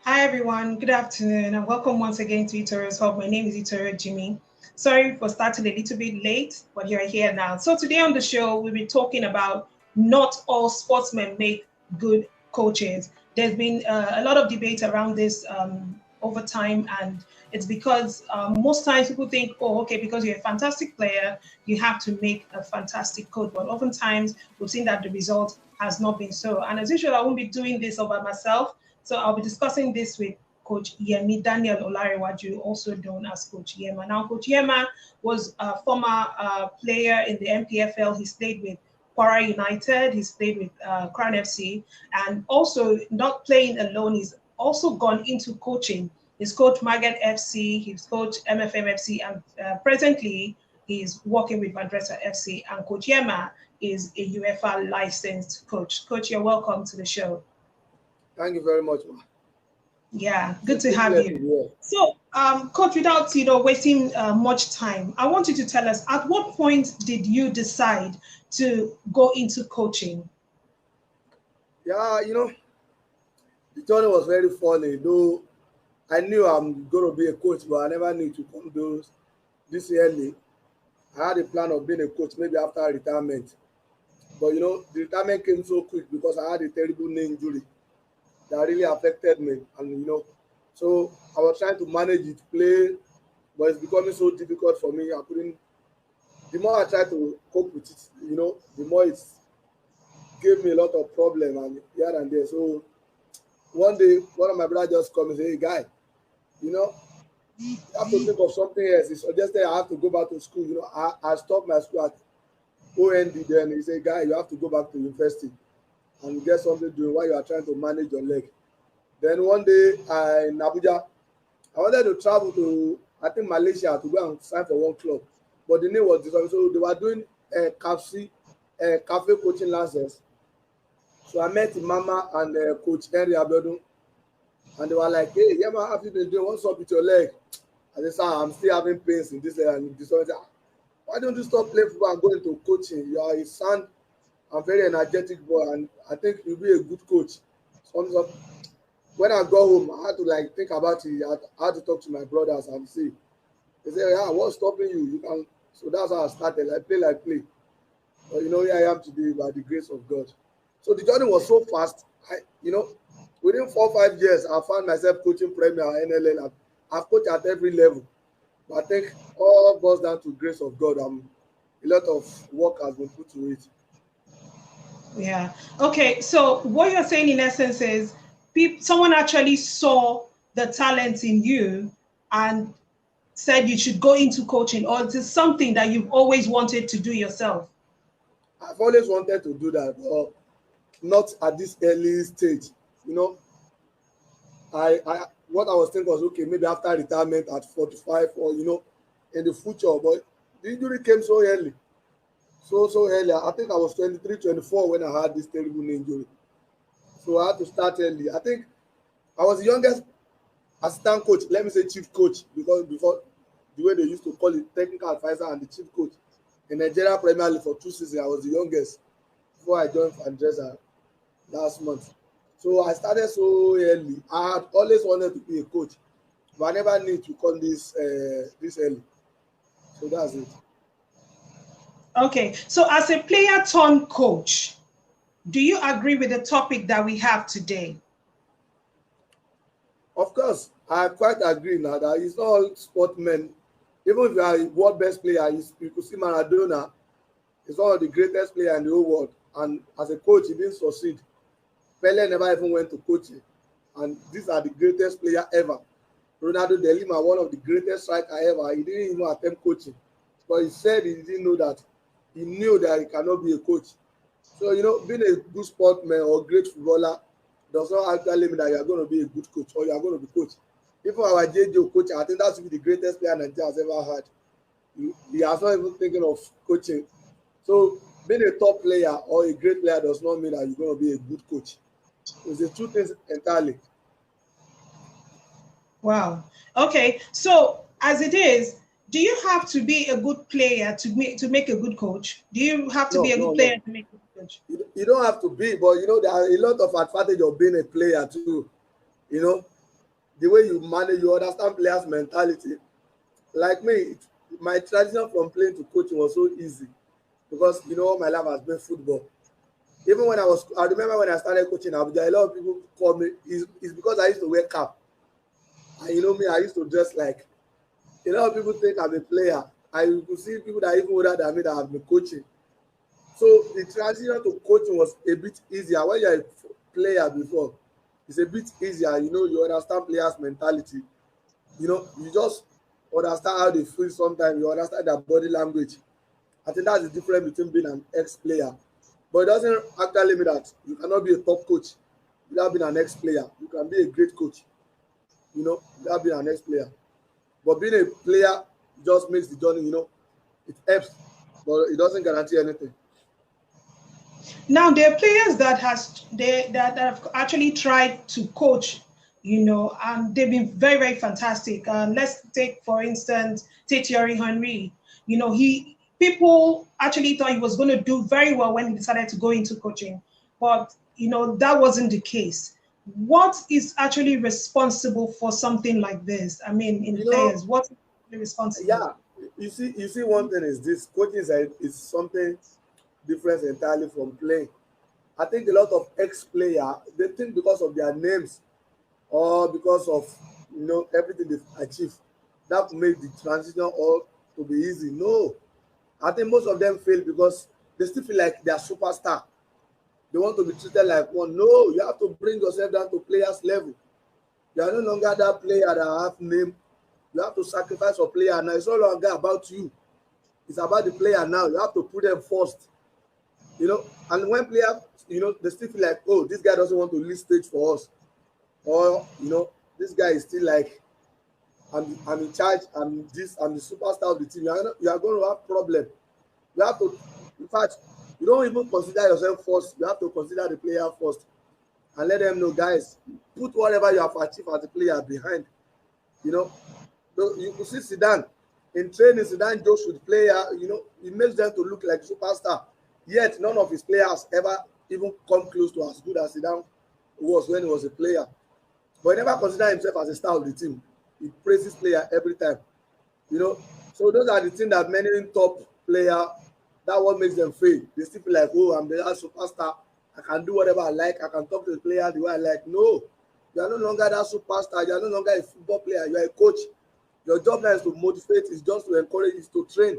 Hi everyone, good afternoon and welcome once again to Itoro's Hub. My name is Itoro Jimmy. Sorry for starting a little bit late, but you're here now. So today on the show, we'll be talking about not all sportsmen make good coaches. There's been a lot of debate around this over time, and it's because most times people think, oh, okay, because you're a fantastic player, you have to make a fantastic coach. But oftentimes we've seen that the result has not been so. And as usual, I won't be doing this all by myself. So I'll be discussing this with Coach Yemi Daniel Olarewaju, also known as Coach Yema. Now, Coach Yema was a former player in the MPFL. He's played with Kwara United. He's played with Crown FC, and also not playing alone. He's also gone into coaching. He's coached Marget FC. He's coached MFM FC, and presently he's working with Madrasa FC. And Coach Yema is a UEFA licensed coach. Coach, you're welcome to the show. Thank you very much, ma. Yeah, good It's to a have pleasure you. here. So, Coach, without wasting much time, I want you to tell us at what point did you decide to go into coaching? Yeah, the journey was very funny. Though I knew I'm going to be a coach, but I never knew to come those this early. I had a plan of being a coach maybe after retirement. But the retirement came so quick because I had a terrible knee injury that really affected me. And so I was trying to manage it, play, but it's becoming so difficult for me. I couldn't. The more I try to cope with it, the more it's gave me a lot of problem and here and there. So one day, one of my brothers just come and say, "Hey, guy, you know, you have to think of something else." He suggested I have to go back to school. I stopped my school at OND then. He said, "Guy, you have to go back to university and get something doing while you are trying to manage your leg." Then one day in Abuja, I wanted to travel to, I think, Malaysia to go and sign for one club. But the name was different. So they were doing cafe coaching lessons. So I met Mama and Coach Henry Abiodun. And they were like, "Hey, yeah, man, have you been doing? What's up with your leg?" I said, "Sir, I'm still having pains in this leg and this one." "Why don't you stop playing football and go into coaching? You are a son and very energetic boy, and I think you'll be a good coach." So when I got home, I had to think about it. I had to talk to my brothers and see. They said, "Yeah, what's stopping you? You can." So that's how I started. Like play. But here I am today by the grace of God. So the journey was so fast. Within 4 or 5 years, I found myself coaching Premier NLL. I've coached at every level. But I think all boils down to grace of God. A lot of work has been put to it. Yeah. Okay. So what you're saying in essence is, someone actually saw the talent in you and said you should go into coaching, or it is something that you've always wanted to do yourself. I've always wanted to do that, but not at this early stage. You know, I what I was thinking was okay, maybe after retirement at 45 or in the future. But the injury came so early, so early. I think I was 23, 24 when I had this terrible knee injury. So I had to start early. I think I was the youngest assistant coach, let me say chief coach, because before the way they used to call it, technical advisor and the chief coach in Nigeria Premier League for 2 seasons. I was the youngest before I joined Andresa last month. So I started so early. I had always wanted to be a coach, but I never knew to come this early. So that's it. Okay. So as a player turned coach, do you agree with the topic that we have today? Of course, I quite agree now that it's not all sportsmen. Even if you are a world best player, you could see Maradona is one of the greatest players in the whole world. And as a coach, he didn't succeed. Pele never even went to coaching. And these are the greatest player ever. Ronaldo de Lima, one of the greatest striker ever. He didn't even attempt coaching. But he said he didn't know that. He knew that he cannot be a coach. So, being a good sportsman or great footballer does not actually mean that you are going to be a good coach or you are going to be coach. Even our JJ coach, I think that's the greatest player Nigeria has ever had. He has not even thinking of coaching. So being a top player or a great player does not mean that you're going to be a good coach. It's the two things entirely. Wow. Okay. So as it is, do you have to be a good player to make a good coach? Do you have to be No, a good no, player no. to make a good coach? You don't have to be, but there are a lot of advantage of being a player too. You know, the way you manage, you understand players' mentality. Like me, my transition from playing to coaching was so easy because all my life has been football. Even when I remember when I started coaching Abuja, a lot of people call me. It's because I used to wear cap, and me, I used to dress like. A lot of people think I'm a player. I could see people that are even older than me that have been coaching. So the transition to coaching was a bit easier. When you're a player before, it's a bit easier. You understand players' mentality. You just understand how they feel sometimes. You understand their body language. I think that's the difference between being an ex-player. But it doesn't actually mean that you cannot be a top coach without being an ex-player. You can be a great coach, without being an ex-player. But being a player just makes the journey, it helps, but it doesn't guarantee anything. Now there are players that have actually tried to coach, and they've been very, very fantastic. Let's take, for instance, Thierry Henry. He people actually thought he was going to do very well when he decided to go into coaching, but that wasn't the case. What is actually responsible for something like this? I mean, in You know, players, what's responsible? yeah, you see, one thing is this coaching is something different entirely from playing. I think a lot of ex-player they think because of their names or because of everything they've achieved that make the transition all to be easy. No, I think most of them fail because they still feel like they are superstar. They want to be treated like one. No, you have to bring yourself down to players level. You are no longer that player that have name. You have to sacrifice your player now. It's no longer about you. It's about the player now. You have to put them first. And when players, they still feel like, oh, this guy doesn't want to lead stage for us, or this guy is still like, I'm in charge. I'm the superstar of the team. You are going to have problem. You have to, in fact, you don't even consider yourself first. You have to consider the player first and let them know, guys, put whatever you have achieved as a player behind. You know, so you could see Zidane in training. Zidane jokes with player. He makes them to look like superstar. Yet none of his players ever even come close to as good as Zidane was when he was a player. But he never considered himself as a star of the team. He praises player every time. You know, so those are the things that many top player, that what makes them fail. They still feel like, oh, I'm the last superstar. I can do whatever I like. I can talk to the player the way I like. No, you are no longer that superstar. You are no longer a football player. You are a coach. Your job now is to motivate. Is just to encourage. Is to train.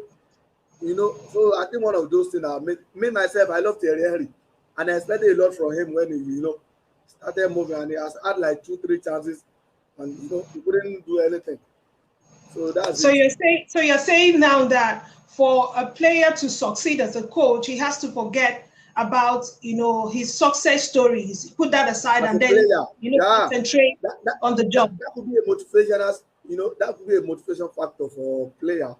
So I think one of those things that made me myself. I love Thierry Henry, and I expected a lot from him when he started moving, and he has had like 2-3 chances, and he couldn't do anything. So that's So it. you're saying now that for a player to succeed as a coach, he has to forget about his success stories, put that aside, As a and then player, yeah, concentrate that that on the that, job. that could be a motivation as that could be a motivation factor for player.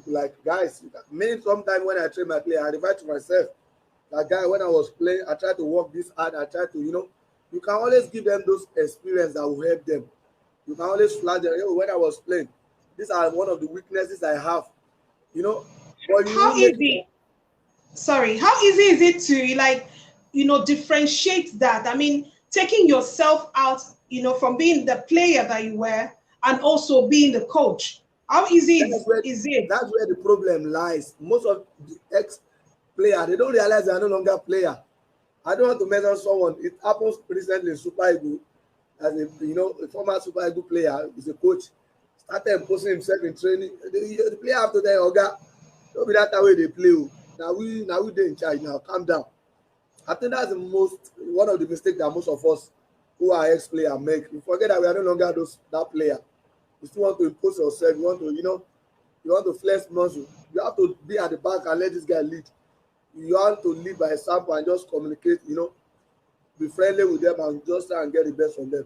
Like guys, many sometimes when I train my player, I revert to myself. That guy, when I was playing, I try to work this hard. I try to, you can always give them those experience that will help them. You can always flag them. When I was playing, these are one of the weaknesses I have. You know, but you How won't make it. easy? Sorry, how easy is it to differentiate that? I mean, taking yourself out, from being the player that you were and also being the coach. How easy That's where is it? that's where the problem lies. Most of the ex player they don't realize they are no longer player. I don't want to mention someone. It happens recently in Super Eagle as a former Super Eagle player is a coach. Started imposing himself in training. The player have to tell Oga, don't be that way they play. Oh. Now we dey in charge now. Calm down. I think that's the most one of the mistakes that most of us who are ex-player make. We forget that we are no longer that player. You still want to impose yourself. You want to, you want to flex muscle. You have to be at the back and let this guy lead. You have to lead by example and just communicate, be friendly with them and just try and get the best from them.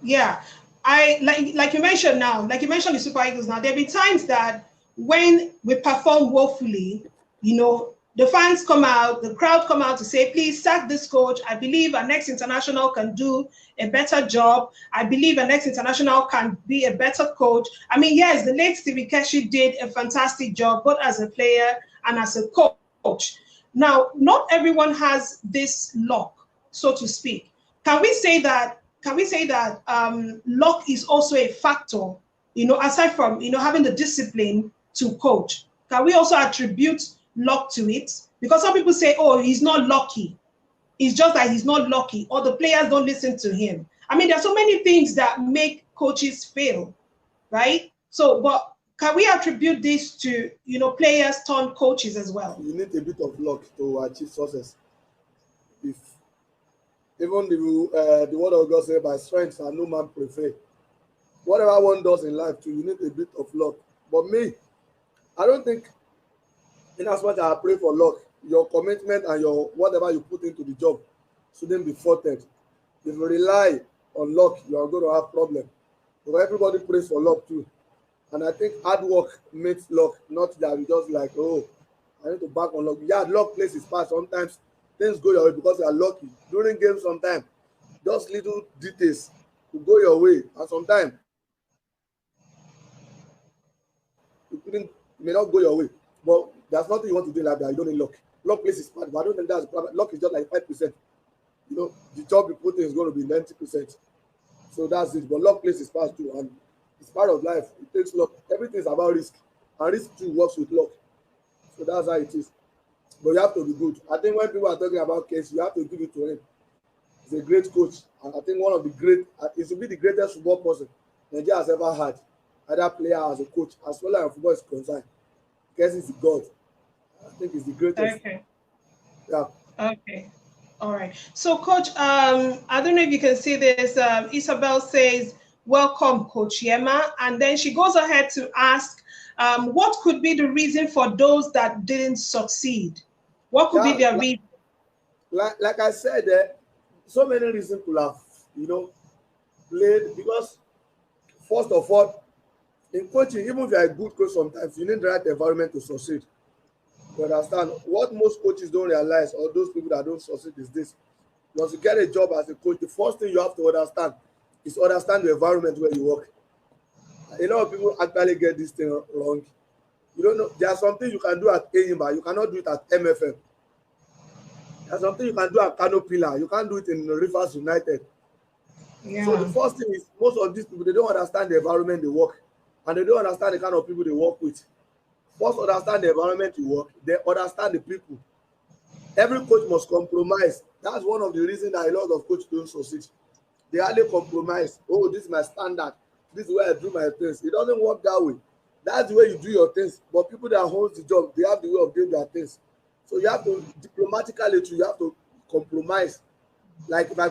Yeah, I like you mentioned now, like you mentioned the Super Eagles now. There'll be times that when we perform woefully, the fans come out, the crowd come out to say, please sack this coach. I believe our next international can do a better job. I believe our next international can be a better coach. I mean, yes, the late Stevie Keshi did a fantastic job, both as a player and as a coach. Now, not everyone has this luck, so to speak. Can we say that can we say that luck is also a factor, aside from, having the discipline to coach? Can we also attribute luck to it? Because some people say, oh, he's not lucky. It's just that he's not lucky, or the players don't listen to him. I mean, there's so many things that make coaches fail, right? So, but can we attribute this to, players turned coaches as well? You need a bit of luck to achieve success. If even the word of God says, by strength and no man prevail. Whatever one does in life too, you need a bit of luck. But me, I don't think, in as much as I pray for luck, your commitment and your whatever you put into the job shouldn't be faulted. If you rely on luck, you are going to have problem. Because everybody prays for luck too. And I think hard work makes luck, not that you just like, oh, I need to back on luck. Yeah, luck plays its part. Sometimes things go your way because you are lucky. During games, sometimes just little details will go your way. And sometimes it may not go your way. But there's nothing you want to do like that. You don't need luck. Luck plays its part, but I don't think that's the problem. Luck is just like 5%. The job you put in is going to be 90%. So that's it. But luck plays its part too. And it's part of life. It takes luck. Everything is about risk. And risk too works with luck. So that's how it is. But you have to be good. I think when people are talking about Casey, you have to give it to him. He's a great coach. And I think one of the great, he should be the greatest football person Nigeria has ever had. Either player as a coach, as well as football is concerned. Casey is the God. I think he's the greatest. Okay. Yeah. Okay. All right. So, Coach, I don't know if you can see this. Isabel says, welcome, Coach Yema. And then she goes ahead to ask, what could be the reason for those that didn't succeed? What could be their reason? Like I said, so many reasons could have, played. Because, first of all, in coaching, even if you're a good coach, sometimes you need the right environment to succeed. You understand? What most coaches don't realize, or those people that don't succeed, is this. Once you get a job as a coach, the first thing you have to understand is understand the environment where you work. A lot of people actually get this thing wrong. You don't know. There's something you can do at Eyimba, you cannot do it at MFM. There's something you can do at Kano Pillar, you can't do it in Rivers United. Yeah. So the first thing is, most of these people, they don't understand the environment they work, and they don't understand the kind of people they work with. First, understand the environment you work, then understand the people. Every coach must compromise. That's one of the reasons that a lot of coaches don't succeed. They hardly compromise. Oh, this is my standard. This is where I do my things. It doesn't work that way. That's the way you do your things. But people that hold the job, they have the way of doing their things. So you have to, diplomatically, you have to compromise. Like if I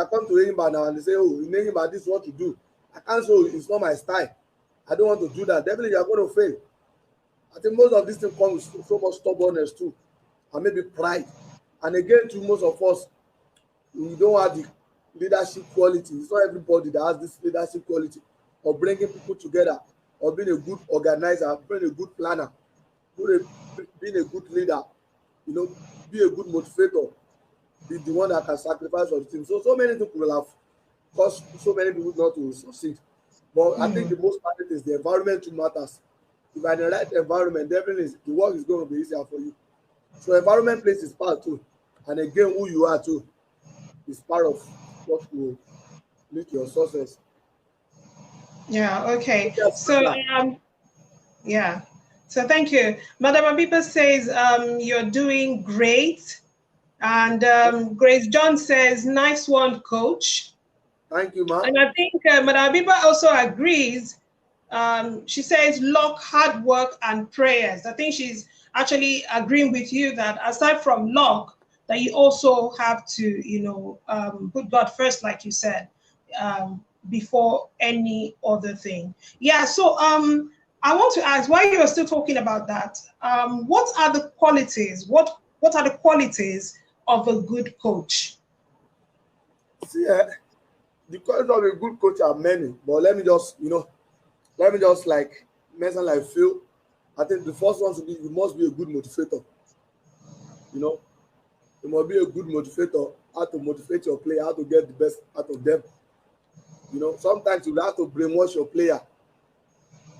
come to Eyimba now and they say, oh, in Eyimba, this is what you do. I can't say, it's not my style. I don't want to do that. Definitely, you're going to fail. I think most of these things come with so much stubbornness too, and maybe pride. And again, to most of us, we don't have the leadership quality. It's not everybody that has this leadership quality of bringing people together, or being a good organizer, being a good planner, being a good leader, be a good motivator, be the one that can sacrifice for the team. So many people will have caused so many people not to succeed. But I think the most important is the environment matters. If you're in the right environment, definitely the work is going to be easier for you. So environment plays its part too. And again, who you are too is part of what will lead to your success. Yeah, okay. So, yeah. So thank you. Madam Abiba says, you're doing great. And Grace John says, nice one, coach. Thank you, ma'am. And I think Madam Abiba also agrees. She says luck, hard work, and prayers. I think she's actually agreeing with you that aside from luck, that you also have to, put God first, like you said, before any other thing. Yeah. So I want to ask, while you're still talking about that, what are the qualities? What are the qualities of a good coach? See, the qualities of a good coach are many, but let me just like mention like few. I think the first one should be, you must be a good motivator. You must be a good motivator, how to motivate your player, how to get the best out of them. Sometimes you have to brainwash your player.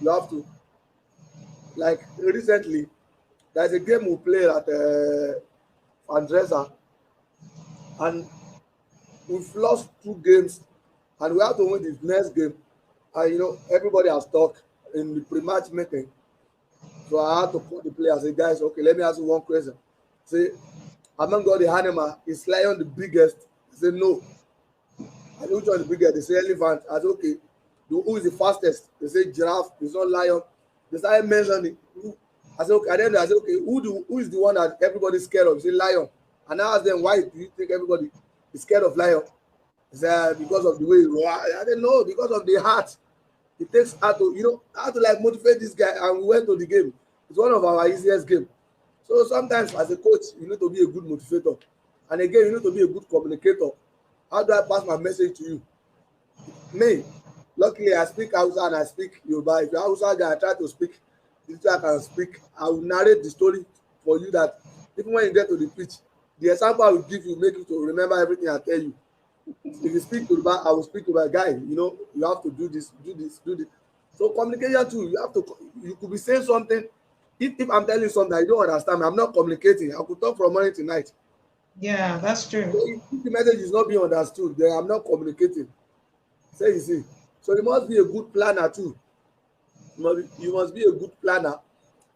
You have to, like recently, there's a game we played at Andresa, and we've lost 2 games and we have to win this next game. And everybody has talked in the pre-match meeting. So I had to call the players, say, guys, okay, let me ask you one question. Say, among all the animal, is lion the biggest? They say no. I say, which one is the biggest? They say elephant. I say, okay. Who is the fastest? They say giraffe. It's not lion. They started mentioning. I said, okay. And then I said, okay, who is the one that everybody's scared of? They say lion. And I asked them, why do you think everybody is scared of lion? They said, because of the way he roar. I said, no, because of the heart. It takes heart to, how to like motivate this guy. And we went to the game. It's one of our easiest games. So sometimes as a coach, you need to be a good motivator. And again, you need to be a good communicator. How do I pass my message to you? Me, luckily I speak Hausa and I speak Yoruba. If you're Hausa guy, I try to speak the way I can speak. I will narrate the story for you that even when you get to the pitch, the example I will give you make you to remember everything I tell you. If you speak Yoruba, I will speak to my guy. You have to do this, do this, do this. So communication too, you could be saying something. If I'm telling you something you don't understand me, I'm not communicating. I could talk from morning to night. Yeah, that's true. So if the message is not being understood, then I'm not communicating. So you see. So you must be a good planner too. You must be a good planner.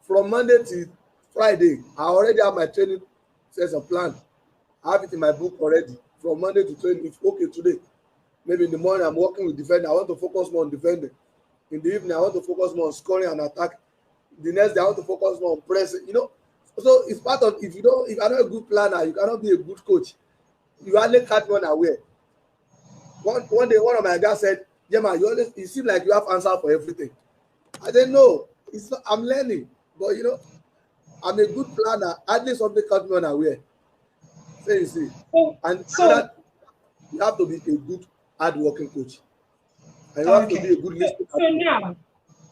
From Monday to Friday, I already have my training session plan. I have it in my book already. From Monday to training, if okay today, maybe in the morning I'm working with defending. I want to focus more on defending. In the evening, I want to focus more on scoring and attack. The next day, I want to focus more on pressing. So it's part of if you're not a good planner, you cannot be a good coach. You only catch one aware. One day, one of my guys said, "Yeah, man, you seem like you have answer for everything." I said, "No, it's not, I'm learning, but I'm a good planner. At least something caught me unaware." So you see, and So you have to be a good hard-working coach, and you have to be okay. a good listener.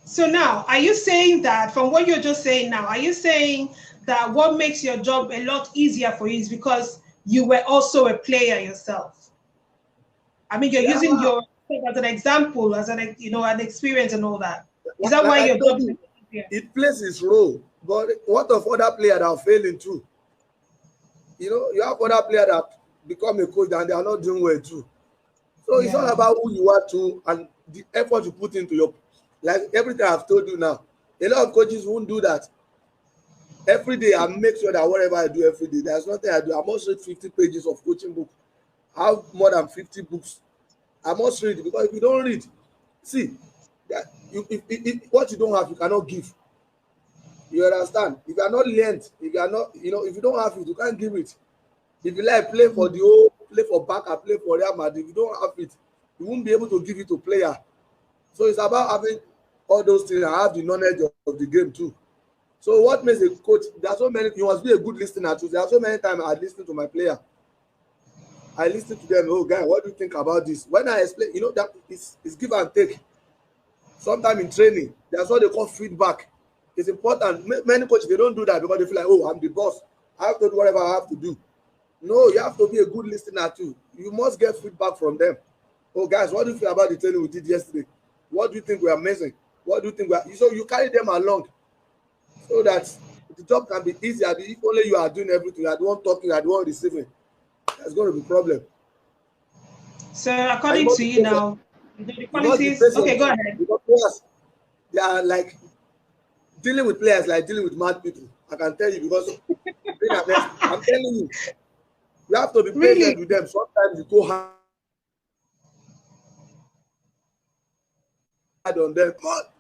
So now, are you saying that from what you're just saying now, are you saying that what makes your job a lot easier for you is because you were also a player yourself? I mean, you're Yeah, using your as an example, as an experience and all that. Is that like why I your told job is you, easier? it plays its role. But what of other players that are failing too? You have other players that become a coach and they are not doing well too. So it's all Yeah. about who you are too and the effort you put into like everything I've told you now. A lot of coaches won't do that. Every day I make sure that whatever I do every day, there's nothing I do. I must read 50 pages of coaching book. I have more than 50 books. I must read because if you don't read, see that what you don't have, you cannot give. You understand? If you are not learned, if you are not, if you don't have it, you can't give it. If you like play for the whole, play for Barca, play for Real Madrid, if you don't have it, you won't be able to give it to player. So it's about having all those things and have the knowledge of the game too. So what makes a coach? There are so many. You must be a good listener too. There are so many times I listen to my player. I listen to them. Oh, guy, what do you think about this? When I explain, that it's give and take. Sometimes in training, that's what they call feedback. It's important. Many coaches they don't do that because they feel like, oh, I'm the boss. I have to do whatever I have to do. No, you have to be a good listener too. You must get feedback from them. Oh, guys, what do you feel about the training we did yesterday? What do you think we are missing? What do you think we are? So you carry them along so that the job can be easier. If only you are doing everything, you are the one talking, you are the one receiving, there's going to be problem. So And according to you now, the you must be qualities. patient Okay, go too. ahead. Because players, they are like dealing with players like dealing with mad people. I can tell you because I'm telling you, you have to be patient Really? with them. Sometimes you go hard on them. But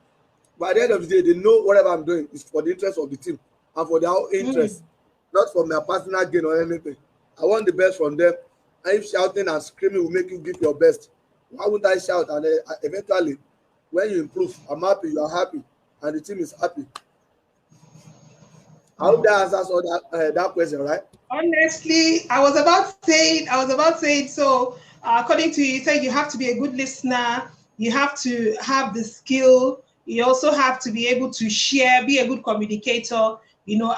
by the end of the day, they know whatever I'm doing is for the interest of the team and for their own Mm. interest, not for my personal gain or anything. I want the best from them. And if shouting and screaming will make you give your best, why wouldn't I shout? And eventually, when you improve, I'm happy, you are happy, and the team is happy. I hope Wow. that answers all that question, right? Honestly, I was about saying. So, according to you, you said you have to be a good listener. You have to have the skill. You also have to be able to share, be a good communicator.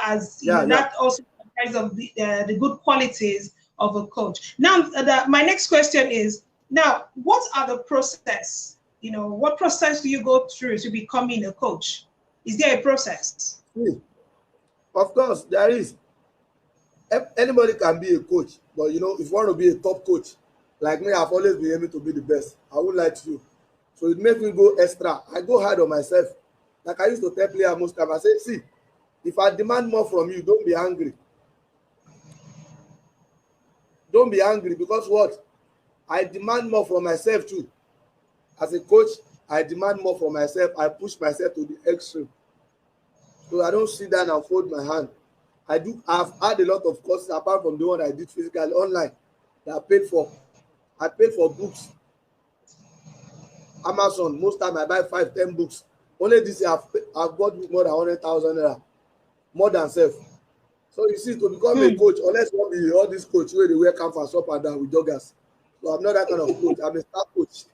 As Yeah, yeah. that also comprise of the good qualities of a coach. Now, my next question is: now, what are the process? What process do you go through to becoming a coach? Is there a process? Hmm. Of course, there is. Anybody can be a coach, but if you want to be a top coach, Like me, I've always been able to be the best. I won't lie to you. So it makes me go extra. I go hard on myself. Like I used to tell players most time, I say, see, if I demand more from you, don't be angry. Don't be angry because what? I demand more from myself too. As a coach, I demand more from myself. I push myself to the extreme. So I don't sit down and fold my hand. I've had a lot of courses apart from the one I did physically online that I paid for. I paid for books. Amazon, most time I buy 5, 10 books. Only this year I've bought more than 100,000 naira, more than self. So you see, to become a Hmm. coach, unless you want to be all this coach where they wear canvas up and down with joggers. So I'm not that kind of coach. I'm a star coach.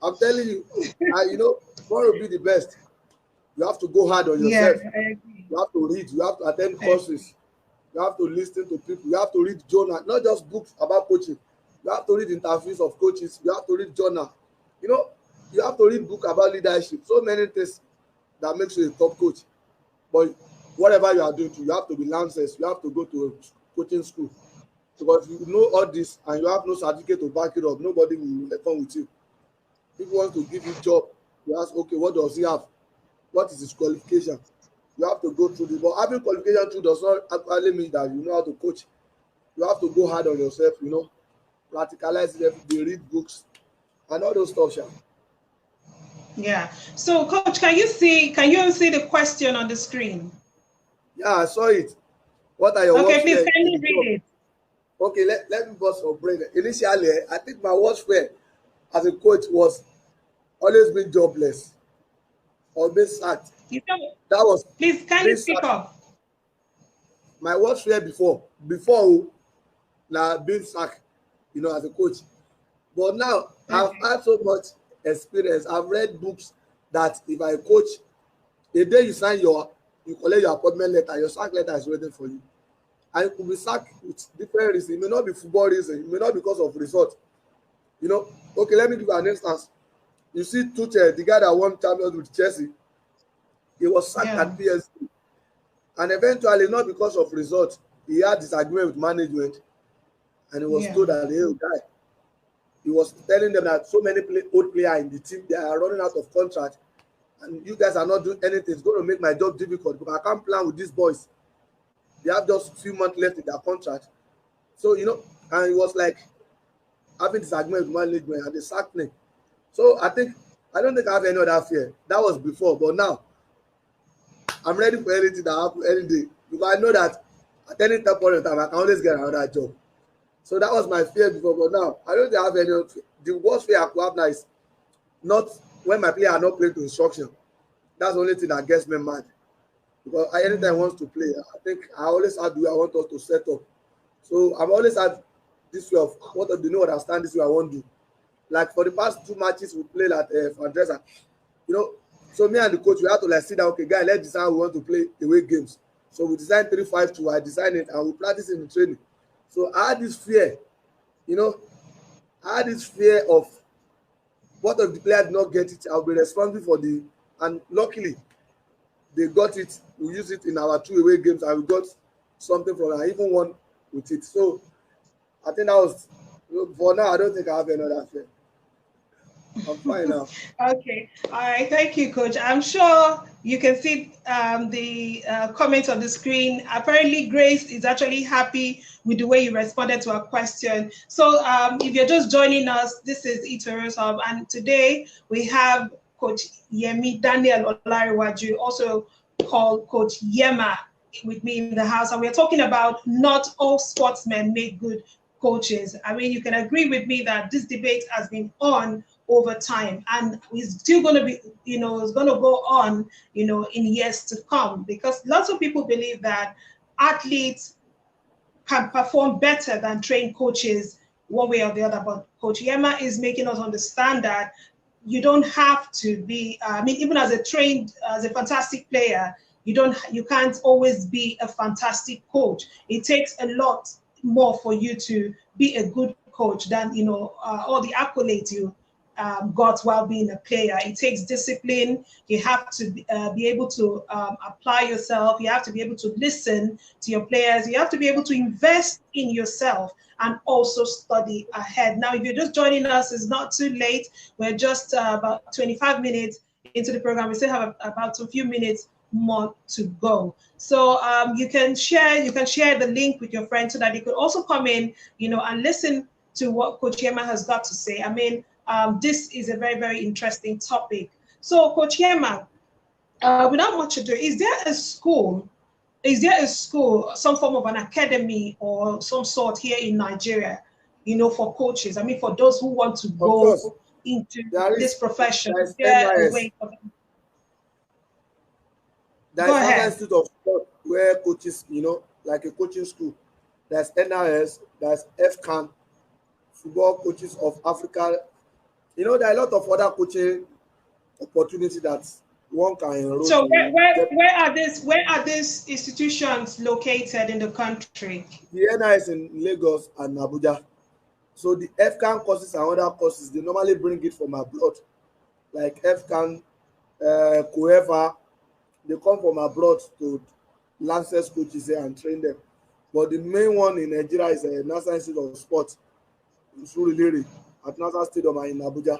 I'm telling you, you know, if you want to be the best, you have to go hard on Yeah, yourself. I agree. You have to read. You have to attend I agree. courses. You have to listen to people. You have to read journal, not just books about coaching. You have to read interviews of coaches. You have to read journal. You know, you have to read book about leadership. So many things that makes you a top coach. But whatever you are doing, you have to be licensed. You have to go to a coaching school because you know all this and you have no certificate to back it up. Nobody will come with you. People want to give you job. You ask, okay, what does he have? What is his qualification? You have to go through this. But having qualification too does not actually mean that you know how to coach. You have to go hard on yourself, you know, practicalize it every day, read books, and all those stuff. Sha. Yeah. So, coach, can you see the question on the screen? Yeah, I saw it. What are your Okay, worst please fear in kindly the job? read it. Okay, let me bust your brain. Initially, I think my worst fear as a coach was always being jobless or being sacked. You know, That was please kindly being speak sacked. up. My worst fear before now being sacked, you know, as a coach. But now I've Okay. had so much experience. I've read books that if I coach, the day you collect your appointment letter, your sack letter is waiting for you. And you could be sacked with different reasons. It may not be football reason, it may not be because of result. You know, okay, let me give you an instance. You see Tuchel, the guy that won champions with Chelsea, he was sacked Yeah. at PSG. And eventually, not because of result, he had disagreement with management and he was Yeah. told that, hey, guy, he was telling them that so many old players in the team, they are running out of contract and you guys are not doing anything. It's going to make my job difficult because I can't plan with these boys. They have just a few months left in their contract. So, you know, and it was like having disagreement with management and they sacked me. So I don't think I have any other fear. That was before, but now I'm ready for anything that happen any day because I know that at any point in time I can always get another job. So that was my fear before, but now I don't think I have any other fear. The worst fear I could have now is not when my player are not playing to instruction. That's the only thing that gets me mad. Because anytime I Mm. want to play, I think I always have the way I want us to set up. So I've always had this way of what do you know understand this way I want to do. Like for the past 2 matches we played at Fandresa, you know. So me and the coach we had to like sit down. Okay, guy, let's decide how we want to play away games. So we designed 3-5-2. I designed it and we practice in the training. So I had this fear, you know, I had this fear of what if the player did not get it? I'll be responsible for the and luckily they got it. We use it in our 2 away games and we got something from it. I even won with it. So I think that was for now. I don't think I have another fear. I'm fine now. Okay. All right. Thank you, Coach. I'm sure you can see the comments on the screen. Apparently, Grace is actually happy with the way you responded to our question. So, if you're just joining us, this is Itoro's Hub, and today we have Coach Yemi Daniel Olariwaju, also called Coach Yema, with me in the house, and we're talking about not all sportsmen make good coaches. I mean, you can agree with me that this debate has been on over time and is still going to be, it's going to go on, in years to come, because lots of people believe that athletes can perform better than trained coaches one way or the other. But Coach Yema is making us understand that you don't have to be, even as a fantastic player, you can't always be a fantastic coach. It takes a lot more for you to be a good coach than, all the accolades you got while being a player. It takes discipline. You have to be able to apply yourself. You have to be able to listen to your players. You have to be able to invest in yourself and also study ahead. Now, if you're just joining us, it's not too late. We're just about 25 minutes into the program. We still have about a few minutes more to go. So you can share the link with your friends so that they could also come in, and listen to what Coach Yema has got to say. I mean, this is a very, very interesting topic. So, Coach Yema, without much ado, is there a school, some form of an academy or some sort here in Nigeria, for coaches? I mean, for those who want to Of course, go into there this is profession, there is is there a NIS. way for them? There Go is National ahead. Institute of Sport where coaches, like a coaching school. There's NIS, there's FCAN, Football Coaches of Africa. There are a lot of other coaching opportunity that one can enroll So where, to where, get. where are these institutions located in the country? The NIS in Lagos and Abuja. So the FCAN courses and other courses, they normally bring it from abroad, like FCAN, Coeva, they come from abroad to license coaches here and train them. But the main one in Nigeria is a National Institute of Sport in Surulere at National Stadium and in Abuja.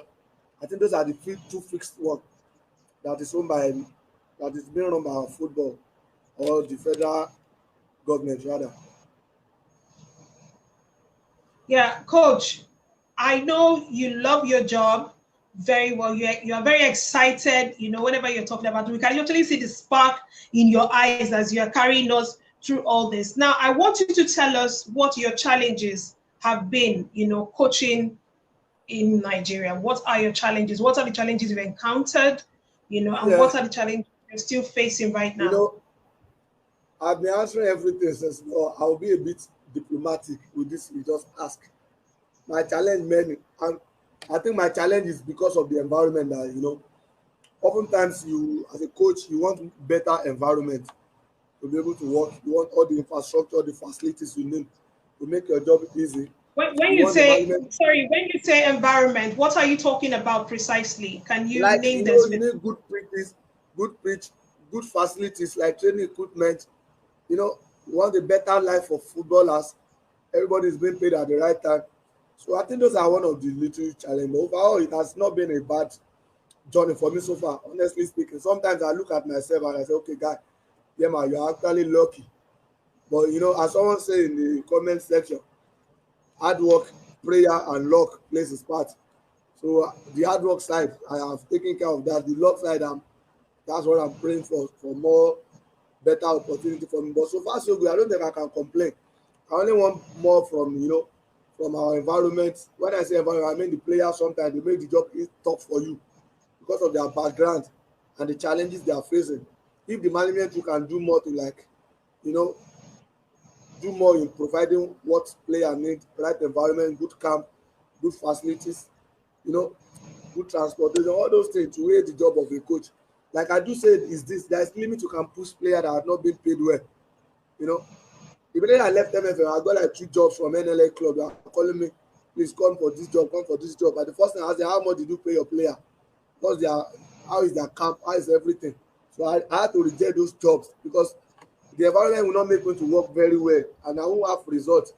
I think those are the two fixed one that is owned by that is being run by football or the federal government rather. Yeah, coach, I know you love your job very well. You are very excited, whenever you're talking about it. We can actually see the spark in your eyes as you are carrying us through all this. Now, I want you to tell us what your challenges have been, coaching in Nigeria. What are your challenges? What are the challenges you've encountered, and Yeah, what are the challenges you're still facing right you now? know, I've been answering everything since. I'll be a bit diplomatic with this. You just ask. My challenge many, and I think my challenge is because of the environment that oftentimes you as a coach you want better environment to be able to work. You want all the infrastructure, the facilities you need to make your job easy. When You you want the say, management, sorry, when you say environment, what are you talking about precisely? Can you like name them you specifically? need good pitches, good pitch, good facilities like training equipment. You want a better life for footballers. Everybody is being paid at the right time. So I think those are one of the little challenges. Overall, it has not been a bad journey for me so far, honestly speaking. Sometimes I look at myself and I say, okay, guy, yeah, man, you're actually lucky. But as someone say in the comment section, hard work, prayer, and luck plays its part. So the hard work side, I have taken care of that. The luck side, that's what I'm praying for more better opportunity for me. But so far so good. I don't think I can complain. I only want more from our environment. When I say environment, I mean the players sometimes they make the job tough for you because of their background and the challenges they are facing. If the management you can do more to you know, do more in providing what player need, right environment, good camp, good facilities, you know, good transportation, all those things to weigh the job of a coach. Like I do say, is this there's limit you can push players that have not been paid well. You know, immediately I left MFM, I got like 2 jobs from NLA club. They are calling me, please come for this job, come for this job. But the first thing I asked them, how much did you pay your player? What's their how is their camp? How is everything? So I had to reject those jobs because the environment will not make me to work very well and I won't have results.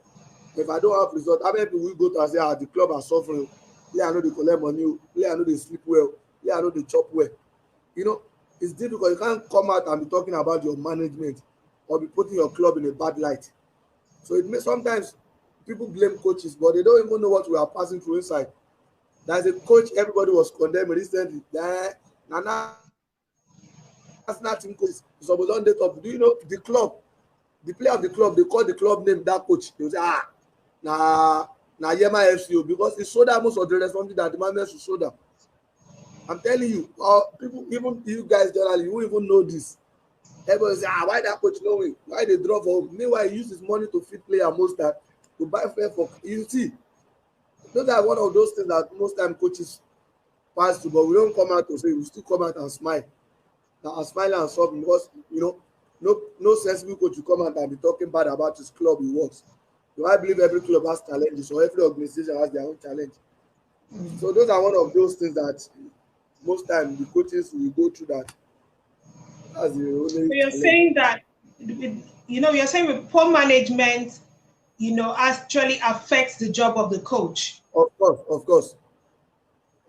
If I don't have results, how many people will go to and say, the club are suffering? Yeah, I know they collect money. Yeah, I know they sleep well. Yeah, I know they chop well. You know, it's difficult. You can't come out and be talking about your management or be putting your club in a bad light. So it may sometimes people blame coaches, but they don't even know what we are passing through inside. There's a coach everybody was condemning recently. Now national team coaches is supposed on date up. Do you know the club, the player of the club, they call the club name that coach. They will say, na Yema FCO because it showed that most of the responsibility that the management should show them. I'm telling you, people, even you guys generally, you won't even know this. Everybody say, why that coach knowing? Why they draw for home? Meanwhile, he uses money to feed player most time to buy fair for you see. Those are one of those things that most time coaches pass to, but we don't come out to say we still come out and smile. Now I'm smiling and sobbing because no sensible coach will come out and be talking bad about his club he works. So I believe every club has challenges, or every organization has their own challenge. So those are one of those things that most time the coaches will go through that. That's the So only you're challenge. saying that, you're saying with poor management, actually affects the job of the coach. Of course, of course,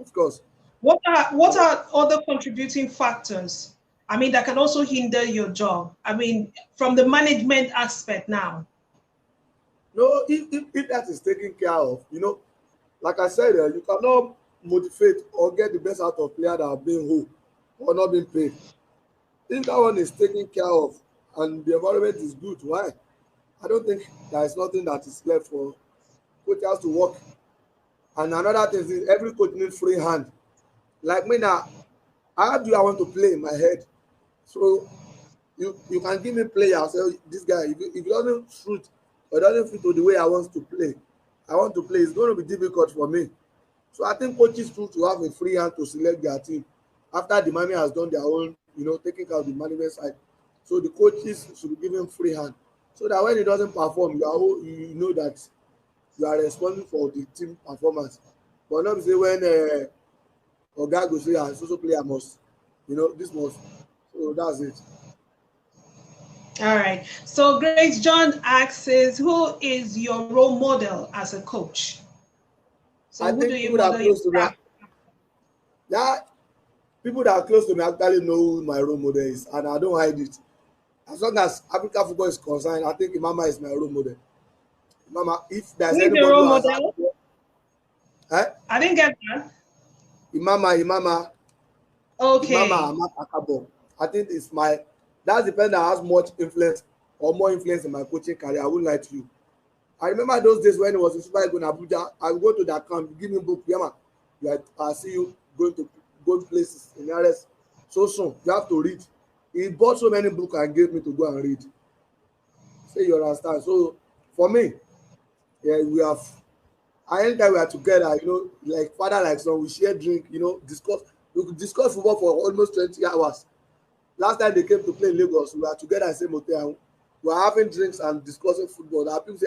of course. What are other contributing factors? I mean, that can also hinder your job. I mean, from the management aspect now. No, if that is taken care of, like I said, you cannot motivate or get the best out of player that are being who or not being paid. If that one is taken care of and the environment is good, why? I don't think there is nothing that is left for coaches to work. And another thing is every coach needs free hand. Like me now, how do I want to play in my head? So you can give me players. Say this guy, if it doesn't suit or doesn't fit to the way I want to play. It's going to be difficult for me. So I think coaches too to have a free hand to select their team after the management has done their own, taking care of the management side. So the coaches should be given free hand so that when it doesn't perform, you know that you are responsible for the team performance. But not be say when Oga go say, so player must, this must. So that's it. All right. So Grace John asks, who is your role model as a coach? I So who do think you people that are model your close to me, staff? yeah, people that are close to me actually know who my role model is, and I don't hide it. As long as African football is concerned, I think Imama is my role model. Imama, if Who there's is the anybody role who has had, model? eh? I didn't get that. Imama, Okay. Akabo. I think it's my that's the person that has much influence or more influence in my coaching career. I won't lie to you. I remember those days when it was in Super Eagles in Abuja. I would go to that camp, give me book, yeah, man. I see you going places in areas so soon. You have to read. He bought so many books and gave me to go and read. Say you understand. So for me, yeah, we have anytime we are together, like father like son, we share drink, discuss. We could discuss football for almost 20 hours. Last time they came to play in Lagos, we were together in the same hotel. We were having drinks and discussing football. That people say,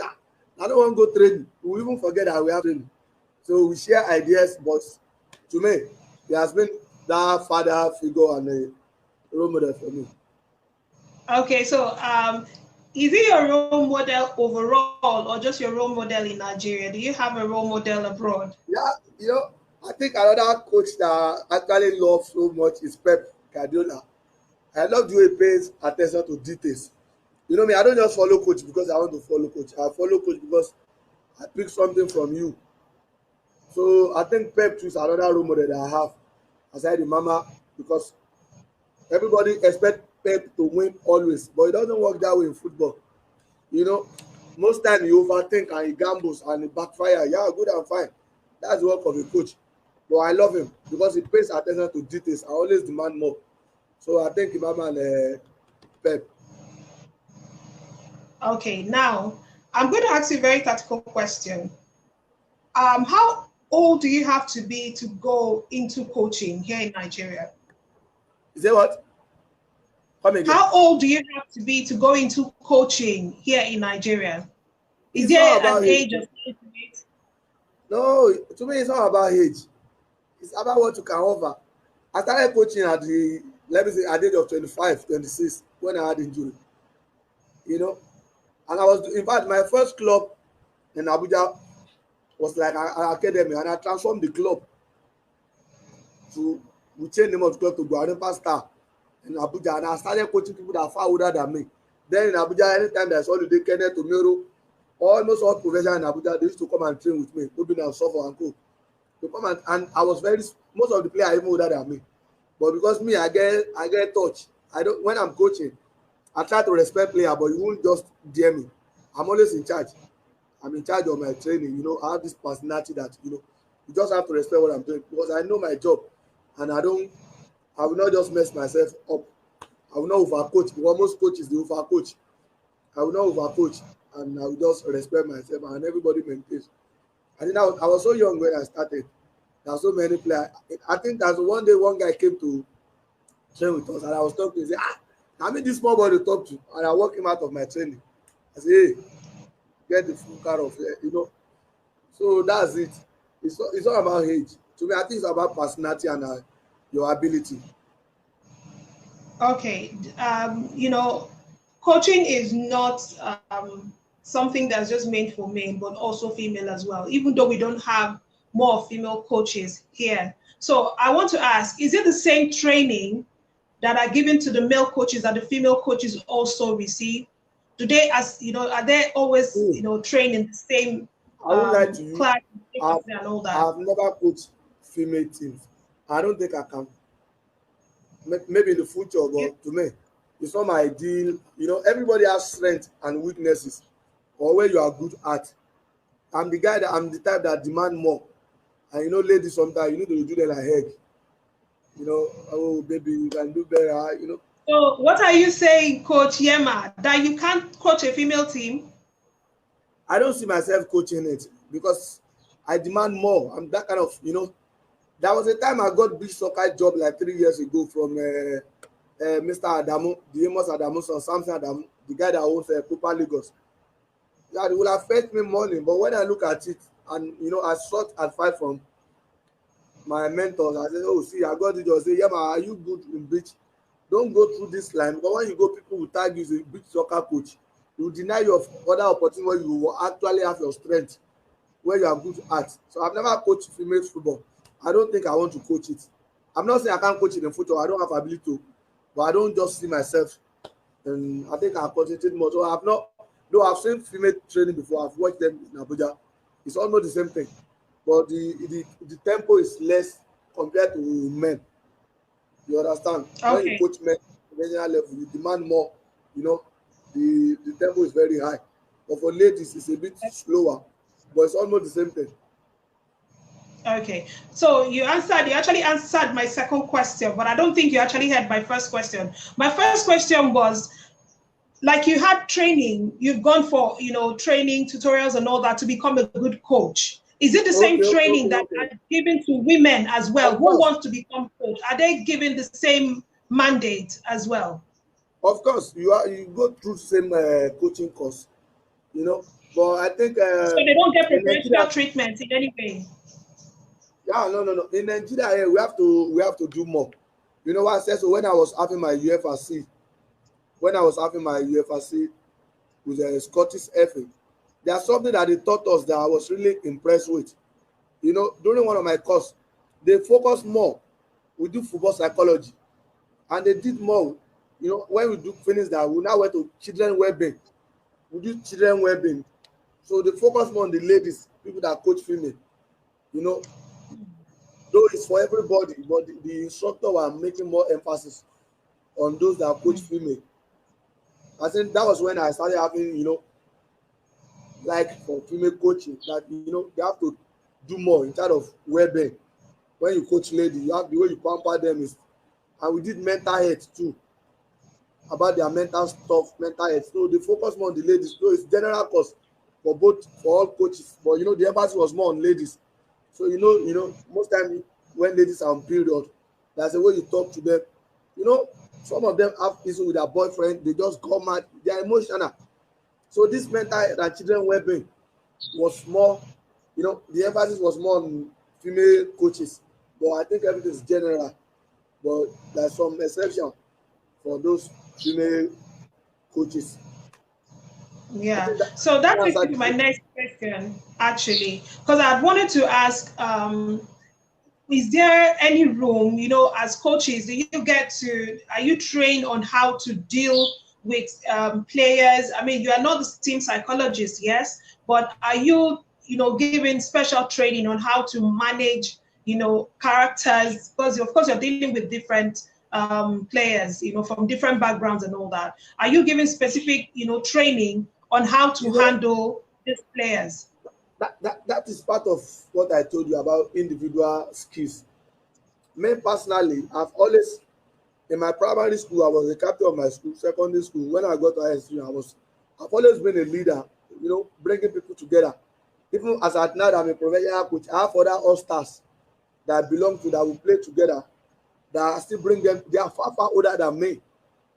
I don't want to go training. We even forget that we have training. So we share ideas, but to me, he has been that father figure and a role model for me. Okay. So is he your role model overall or just your role model in Nigeria? Do you have a role model abroad? Yeah, I think another coach that I actually love so much is Pep Guardiola. I love the way he pays attention to details. You know me, I don't just follow coach because I want to follow coach. I follow coach because I pick something from you. So I think Pep too is another role model that I have aside the mama because everybody expect Pep to win always, but it doesn't work that way in football. You know, most time he overthink and he gambles and he backfire. Yeah, good and fine. That's the work of a coach. But I love him because he pays attention to details. I always demand more. So I think Imam and Pep. Okay. Now I'm going to ask you a very tactical question. How old do you have to be to go into coaching here in Nigeria? Is that what? Come again. How old do you have to be to go into coaching here in Nigeria? Is It's not there an about age. age of it? No, to me, it's not about age. It's about what you can offer. I started coaching at the, let me say, at the age of 25, 26 when I had injury. You know, and I was, in fact, my first club in Abuja was like an academy, and I transformed the club to, we changed the name of the club to Guadeloupe Star in Abuja, and I started coaching people that are far older than me. Then in Abuja, anytime there's holiday, Kenneth Omero, almost all professionals in Abuja, they used to come and train with me, Obina and Sofo and Co. To come and I was very, most of the players are even older than me. But because me, I get touch. I don't when I'm coaching, I try to respect player, but you won't just dare me. I'm always in charge. I'm in charge of my training. I have this personality that you just have to respect what I'm doing because I know my job, and I will not just mess myself up. I will not overcoach because most coaches they overcoach. I will not overcoach, and I will just respect myself, and everybody maintains. I think I was so young when I started. There are so many players. I think there's one day one guy came to train with us, and I was talking to him. He say, I mean this small boy to talk to, and I walk him out of my training. I say, hey, get the full car of here. So that's it. It's not about age. To me, I think it's about personality and your ability. Okay, coaching is not something that's just made for men, but also female as well. Even though we don't have more female coaches here, so I want to ask: is it the same training that are given to the male coaches that the female coaches also receive? Do they, as are they always Hmm. trained in the same I won't lie to you. class I've and all that? I've never coached female teams. I don't think I can. Maybe in the future, You, but to me, it's not my ideal. Everybody has strengths and weaknesses, or where you are good at. I'm the type that demand more. And ladies sometimes you need to do them like heck. Oh baby, you can do better. so what are you saying, Coach Yema, that you can't coach a female team? I don't see myself coaching it because I demand more. I'm that kind of. There was a time I got beach soccer job like 3 years ago from Mr. Adamu, the Amos Adamu son, Samson Adamu, the guy that owns Cooper Lagos. Yeah, it will have fetched me money, but when I look at it and I sought advice from my mentors, I said, "Oh, see, I got it." Just say, "Yeah, man, are you good in beach? Don't go through this line because when you go, people will tag you as a beach soccer coach. You will deny you of other opportunities where you will actually have your strength, where you are good at." So I've never coached female football. I don't think I want to coach it. I'm not saying I can't coach it in future. I don't have ability to, but I don't just see myself. And I think I concentrate more. So I've not, though I've seen female training before. I've watched them in Abuja. It's almost the same thing, but the tempo is less compared to men. You understand? When you Okay. coach men at professional level, you demand more. You know, the tempo is very high. But for ladies, it's a bit slower, but it's almost the same thing. Okay. So you actually answered my second question, but I don't think you actually had my first question. My first question was, like, you had training, you've gone for, training tutorials and all that to become a good coach. Is it the same Okay, okay, training okay, that okay. are given to women as well Of who course, want to become coach? Are they given the same mandate as well? of course, you go through same coaching course. You know, but I think So they don't get in preferential Nigeria, treatment in any way. yeah, no, no, no. In Nigeria, we have to do more. You know what I said? So when I was having my UFRC, when I was having my UFRC with the Scottish FA, there's something that they taught us that I was really impressed with. During one of my course, they focus more. We do football psychology, and they did more. When we do finish that, we now went to children well-being. We do children well-being. So they focus more on the ladies, people that coach female. You know, though it's for everybody, but the instructor were making more emphasis on those that coach female. I think that was when I started having, like for female coaching, that they have to do more in terms of well-being. When you coach lady, you have the way you pamper them is, and we did mental health too, about their mental stuff, mental health. So they focus more on the ladies. So it's general course for all coaches, but the emphasis was more on ladies. So most time when ladies are on period, that's the way you talk to them. You know, some of them have issue with their boyfriend, they just go mad, they are emotional. So this mental health and children well-being was more, the emphasis was more on female coaches. But I think everything is general. But there's some exception for those female coaches. I Yeah. think that So that takes me answered to my the next question, actually, because I wanted to ask, is there any room, as coaches, are you trained on how to deal with players? I mean, you are not the team psychologist, yes, but are you, given special training on how to manage, characters? Because of course you're dealing with different players, from different backgrounds and all that. Are you given specific, training on how to you know handle these players? that is part of what I told you about individual skills. Me personally, I've always in my primary school, I was the captain of my school. Secondary school, when I got to high school, I've always been a leader. Bringing people together. Even as at now, that I'm a professional coach. I have other all stars that I belong to that will play together. That I still bring them. They are far far older than me.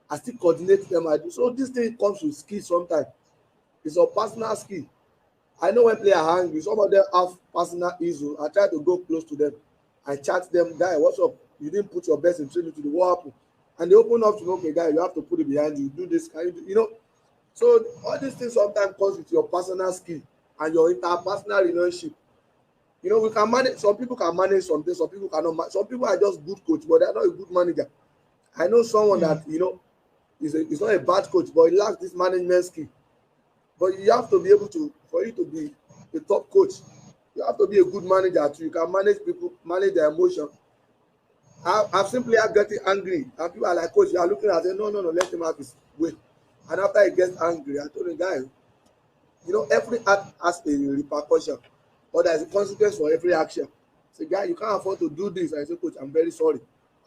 I still coordinate them. I do. So this thing comes with skill sometimes. It's a personal skill. I know when players are angry, some of them have personal issues. I try to go close to them. I chat them, guy, what's up? You didn't put your best in training to the what happened? And they open up to me, okay, guy, you have to put it behind you. Do this, can you do, So all these things sometimes comes with your personal skill and your interpersonal relationship. We can manage. Some people can manage something. Some people cannot. Some people are just good coach, but they're not a good manager. I know someone Hmm. that is not a bad coach, but he lacks this management skill. But you have to be able to, for you to be a top coach, you have to be a good manager too. You can manage people, manage their emotion. I've seen players getting angry, and people are like, coach, you are looking at it, no, no, no, let him have his way. And after he gets angry, I told the guy, every act has a repercussion, or there's a consequence for every action. Say, guy, you can't afford to do this. I said, coach, I'm very sorry.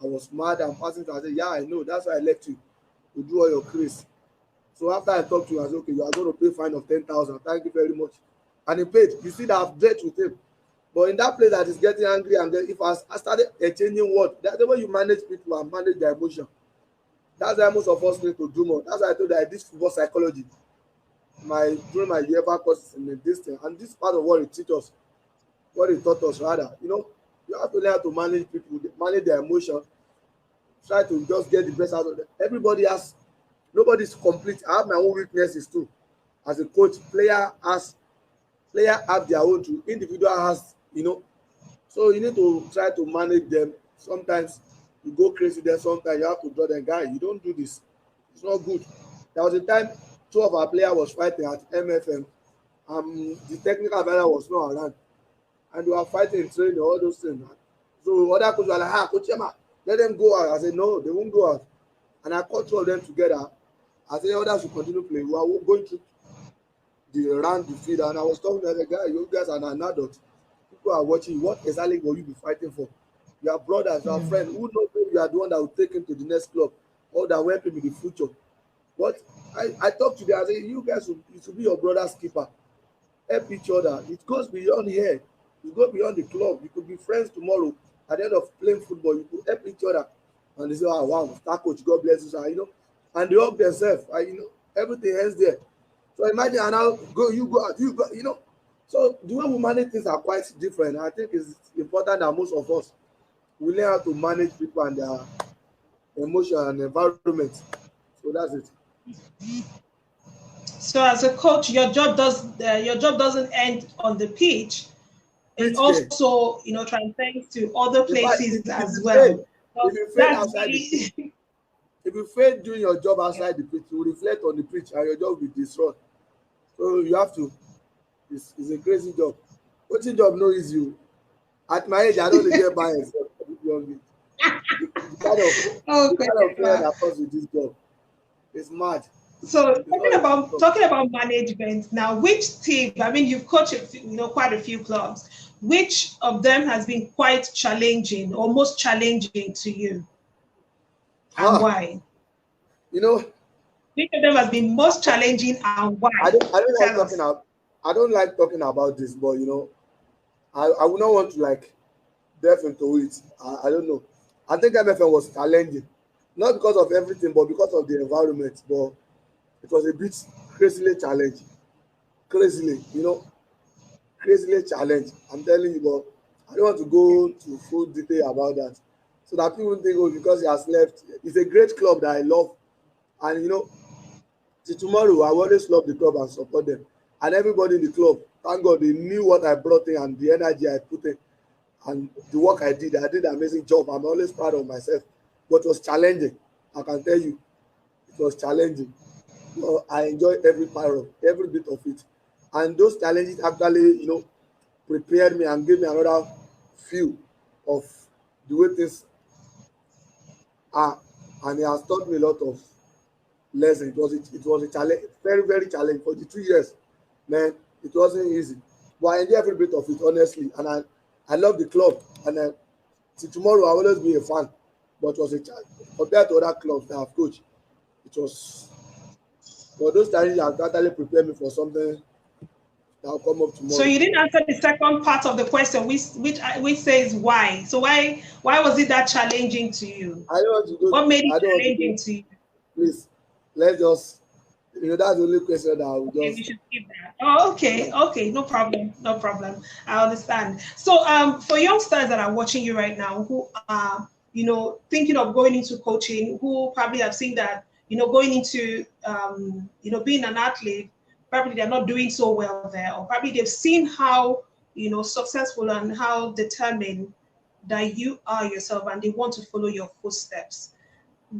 I was mad and passing. I said, yeah, I know. That's why I left you to do all your craze. So after I talked to you, I said, okay, you are going to pay fine of 10,000. Thank you very much. And he paid. You see that I've dealt with him. But in that place that is getting angry, and then if I started exchanging word, that's the way you manage people and manage their emotion. That's why most of us need to do more. That's why I told you I did football psychology during my UEFA courses in this thing. And this part of what it teaches us, what it taught us rather. You have to learn how to manage people, manage their emotions, try to just get the best out of them. Nobody's complete. I have my own weaknesses too. As a coach, player have their own too. Individual has. So you need to try to manage them. Sometimes you go crazy there, sometimes you have to draw them, guy, you don't do this. It's not good. There was a time two of our players was fighting at MFM. The technical advisor was not around. And they were fighting in training, all those things. So other coaches were like, Coach Emma, let them go out. I said, no, they won't go out. And I called two of them together. I said, others should continue playing. We are going through around the field. And I was talking to the guy, you guys are an adult. People are watching you. What exactly will you be fighting for? Your brothers, your Hmm. friends, who knows if you are the one that will take him to the next club or that will help him in the future. But I talked to them, I said, you should be your brother's keeper. Help each other. It goes beyond here. It goes beyond the club. You could be friends tomorrow. At the end of playing football, you could help each other. And they say, oh, wow, star coach, God bless you, sir. And they help themselves. Everything ends there. So imagine, and now you go out, you go. So the way we manage things are quite different. I think it's important that most of us we learn how to manage people and their emotion and environment. So that's it. So as a coach, your job doesn't end on the pitch. It Pitch care. also, transcends to other In fact, places if as you fail, well. So if you fail that's outside the pitch, very if you fail doing your job outside the pitch, you will reflect on the pitch and your job will be destroyed. So you have to. It's a crazy job. Coaching job no easy. At my age, I don't dey get by myself at this young age. The kind of okay. prayer that comes with this job, it's mad. So It's not easy at all. talking about management now, which team? I mean, you've coached quite a few clubs. Which of them has been quite challenging or most challenging to you, and Huh. why? You know, Which of them has been most challenging and why? I don't like Tell talking us. about I don't like talking about this, but I would not want to like delve into it. I don't know. I think MFN was challenging, not because of everything, but because of the environment. But it was a bit crazily challenging, crazily challenging. I'm telling you, but I don't want to go to full detail about that, so that people think, oh, because he has left. It's a great club that I love, and till tomorrow I will always love the club and support them. And everybody in the club, thank God, they knew what I brought in and the energy I put in and the work I did. I did an amazing job. I'm always proud of myself. But it was challenging. I can tell you, it was challenging. I enjoyed every bit of it. And those challenges actually, prepared me and gave me another feel of the way things are. And it has taught me a lot of lessons. It was a challenge, very, very challenging for the 2 years. Man, it wasn't easy. But I enjoy every bit of it, honestly. And I love the club. And till tomorrow, I will always be a fan. But it was a challenge. Compared to other clubs that I've coached, it was, but those challenges have totally prepared me for something that will come up So tomorrow. you didn't answer the second part of the question, which says why. So why was it that challenging to you? I don't want to go, What made it I don't want to go, challenging to you? please, let's just, That's the only question that I would Okay, we just. should keep that. Oh, okay, okay, no problem, no problem. I understand. So, for youngsters that are watching you right now, who are, thinking of going into coaching, who probably have seen that, going into, being an athlete, probably they're not doing so well there, or probably they've seen how, successful and how determined that you are yourself, and they want to follow your footsteps.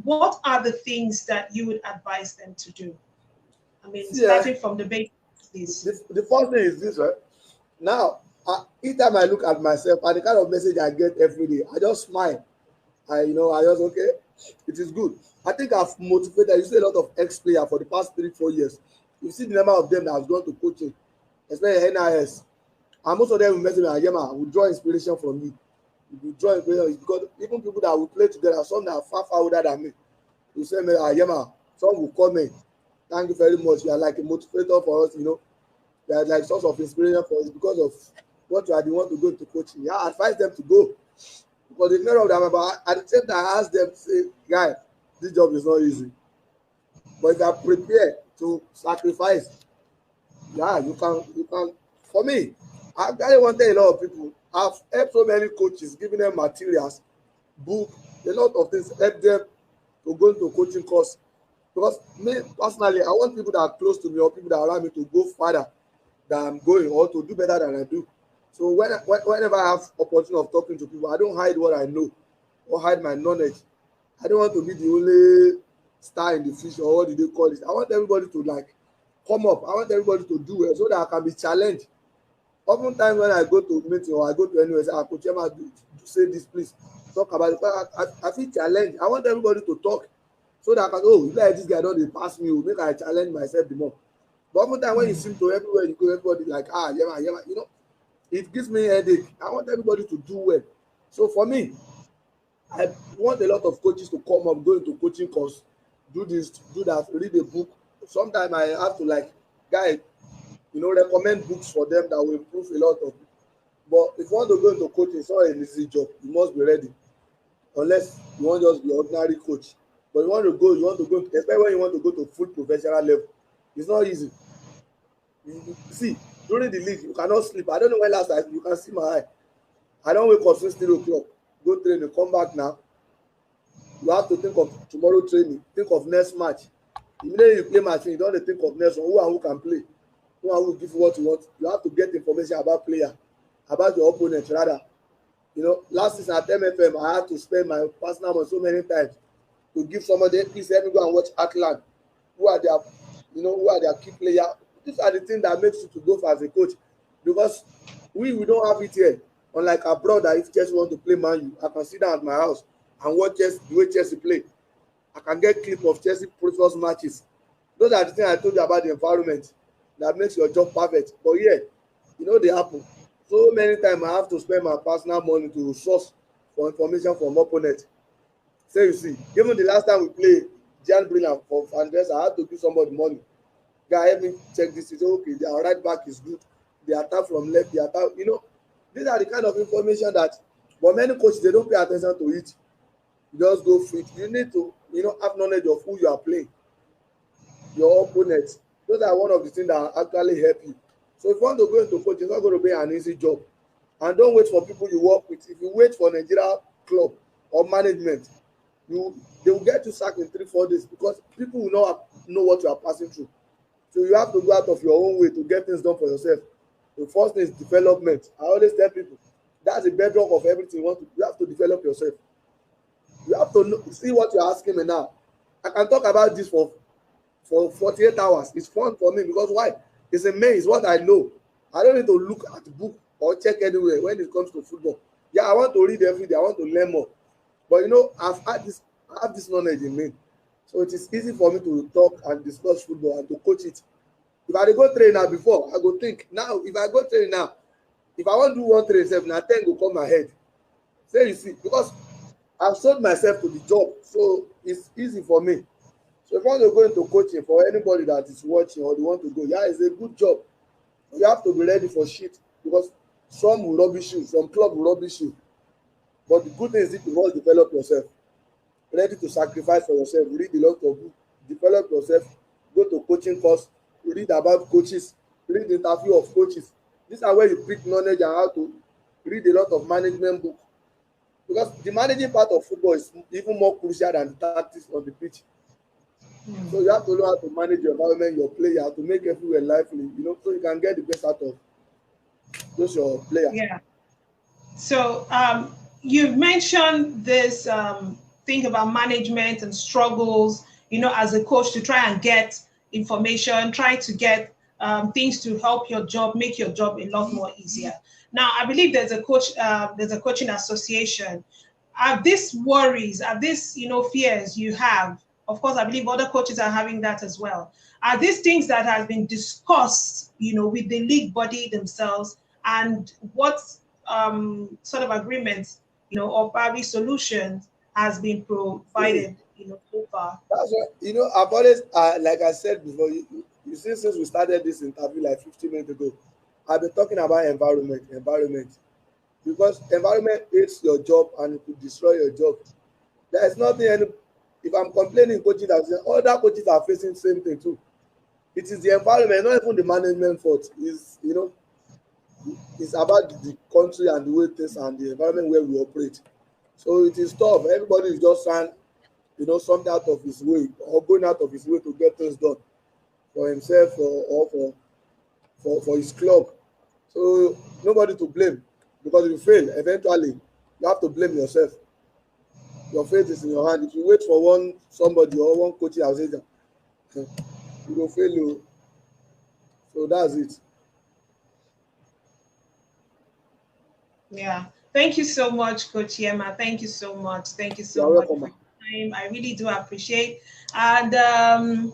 What are the things that you would advise them to do? I mean, See, starting from the basics, please. the first thing is this, right? Now, each time I look at myself and the kind of message I get every day, I just smile. I just okay. It is good. I think I've motivated. You see a lot of ex-player for the past 3 4 years. You see the number of them that have gone to coaching, especially NIS, and most of them will message me, Yema, will draw inspiration from me. You draw inspiration because even people that will play together, some that are far older than me, will say me, Yema, some will call me. Thank you very much. You are like a motivator for us. You are like source of inspiration for us because of what you are the one to go into coaching. Yeah, I advise them to go because the mirror of them. But at the same time, I ask them, say, guy, this job is not easy. But if you are prepared to sacrifice, yeah, you can. For me, I really want to tell a lot of people. I've helped so many coaches, giving them materials, book, a lot of things, help them to go into coaching course. Because me personally, I want people that are close to me or people that allow me to go further than I'm going or to do better than I do. So whenever I have opportunity of talking to people, I don't hide what I know or hide my knowledge. I don't want to be the only star in the fish or what do they call it. I want everybody to like come up. I want everybody to do well so that I can be challenged. Oftentimes when I go to meeting or I go to anywhere, say, Coach Emma, say this, please. Talk about it. I feel challenged. I want everybody to talk so that I can, oh, like this guy don't pass me, make I challenge myself the more. But oftentimes when you seem to everywhere you go, everybody like, yeah, it gives me a headache. I want everybody to do well. So for me, I want a lot of coaches to come up, go into coaching course, do this, do that, read a book. Sometimes I have to like, guy, recommend books for them that will improve a lot of. But if you want to go into coaching, it's not an easy job. You must be ready, unless you want just be ordinary coach. But you want to go, especially when you want to go to full professional level. It's not easy. See, during the league, you cannot sleep. I don't know when last time you can see my eye. I don't wake up since 3 o'clock. Go train, come back now. You have to think of tomorrow training, think of next match. Immediately you play match, you don't think of next one, who and who can play, who and who give you what you want. You have to get information about player, about your opponent rather. Last season at MFM, I had to spend my personal money so many times to give somebody, please let me go and watch Atlant. Who are their key player. These are the things that makes you to go for as a coach. Because we don't have it here. Unlike abroad, that if Chelsea want to play Man U, I can sit down at my house and watch the way Chelsea play. I can get clip of Chelsea previous matches. Those are the things I told you about the environment that makes your job perfect. But yeah, they happen. So many times I have to spend my personal money to source for information from opponents. So you see, even the last time we played Jan Brilliant for Andres, I had to give somebody money. Guy, help me check this. He said, okay, their right back is good. They attack from left, they attack, these are the kind of information that, but many coaches, they don't pay attention to it. You just go for it. You need to, have knowledge of who you are playing, your opponents. Those are one of the things that actually help you. So if you want to go into coaching, it's not going to be an easy job. And don't wait for people you work with. If you wait for Nigeria club or management, they will get you sacked in 3 4 days because people will not know what you are passing through. So you have to go out of your own way to get things done for yourself. The first thing is development. I always tell people that's the bedrock of everything. You have to develop yourself. You have to see what you're asking me now. I can talk about this for 48 hours. It's fun for me because why? It's a maze. What I know. I don't need to look at the book or check anywhere when it comes to football. Yeah, I want to read every day. I want to learn more. But I have this knowledge in me. So it is easy for me to talk and discuss football and to coach it. If I go train now before, I go think. Now, if I go train now, if I want to do one train itself, now 10 go come my head. So you see, because I've sold myself to the job, so it's easy for me. So if you want to go into coaching for anybody that is watching or they want to go, yeah, it's a good job. You have to be ready for shit because some will rubbish you, some club will rubbish you. But the good thing is that you must develop yourself. Ready to sacrifice for yourself, read a lot of books, develop yourself, go to coaching course, read about coaches, read the interview of coaches. These are where you pick knowledge and how to read a lot of management book, because the managing part of football is even more crucial than the tactics on the pitch. So you have to know how to manage your environment, your player, how to make everywhere lively, so you can get the best out of those your players. Yeah. So you've mentioned this thing about management and struggles, as a coach to try and get information, try to get things to help your job, make your job a lot more easier. Now, I believe there's a coaching association. Are these worries, are these, fears you have? Of course, I believe other coaches are having that as well. Are these things that have been discussed, with the league body themselves, and what sort of agreements, or probably solutions has been See, provided, so far? that's what I've always, like I said before, you see, since we started this interview like 15 minutes ago, I've been talking about environment, because environment aids your job and it could destroy your job. There is nothing any. If I'm complaining, coaches are saying other coaches are facing the same thing too. It is the environment, not even the management fault. It's about the country and the way things and the environment where we operate. So it is tough. Everybody is just trying, something out of his way or going out of his way to get things done for himself or for his club. So nobody to blame, because if you fail, eventually you have to blame yourself. Your fate is in your hand. If you wait for somebody or one coaching association, you will fail you. So that's it. Yeah. Thank you so much, Coach Yema. Thank you so much. Thank you You so are much welcome, for ma. your time. I really do appreciate. And Madam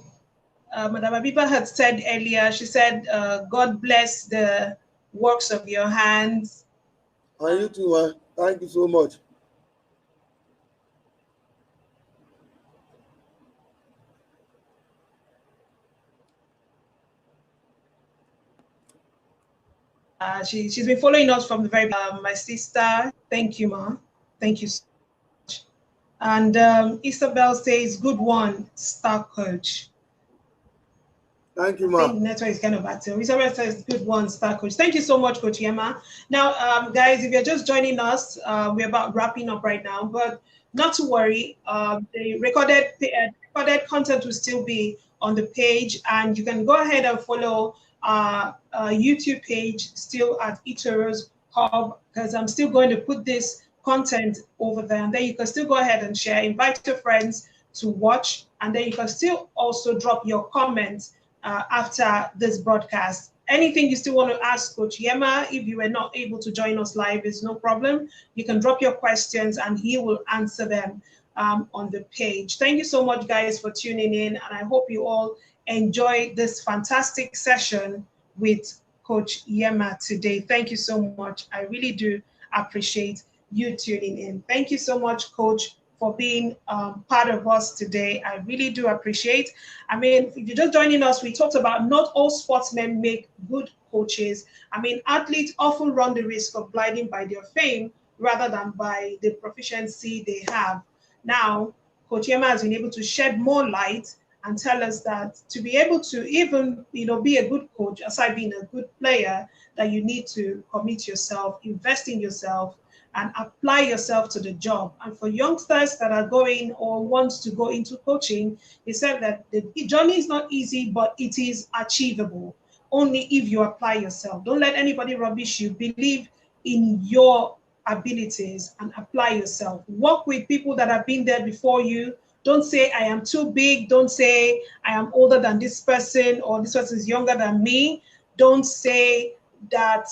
Abiba had said earlier, she said, God bless the works of your hands. And you too, man. Thank you so much. She's been following us from the very my sister. Thank you, ma. Thank you so much. And Isabel says, good one, star coach. Thank you, I ma. think network is kind of bad. So Isabel says, good one, star coach. Thank you so much, Coach Yema. Now, guys, if you're just joining us, we're about wrapping up right now, but not to worry. The recorded content will still be on the page, and you can go ahead and follow our YouTube page still at Itoro's Hub, because I'm still going to put this content over there, and then you can still go ahead and share, invite your friends to watch, and then you can still also drop your comments after this broadcast. Anything you still want to ask Coach Yema, if you were not able to join us live, is no problem. You can drop your questions and he will answer them on the page. Thank you so much, guys, for tuning in. And I hope you all enjoyed this fantastic session with Coach Yema today. Thank you so much. I really do appreciate you tuning in. Thank you so much, Coach, for being part of us today. I really do appreciate. I mean, if you're just joining us, we talked about not all sportsmen make good coaches. I mean, athletes often run the risk of blinding by their fame rather than by the proficiency they have. Now, Coach Yema has been able to shed more light and tell us that to be able to even, be a good coach, aside being a good player, that you need to commit yourself, invest in yourself, and apply yourself to the job. And for youngsters that are going or want to go into coaching, he said that the journey is not easy, but it is achievable only if you apply yourself. Don't let anybody rubbish you. Believe in your abilities and apply yourself. Work with people that have been there before you. Don't say, I am too big. Don't say, I am older than this person or this person is younger than me. Don't say that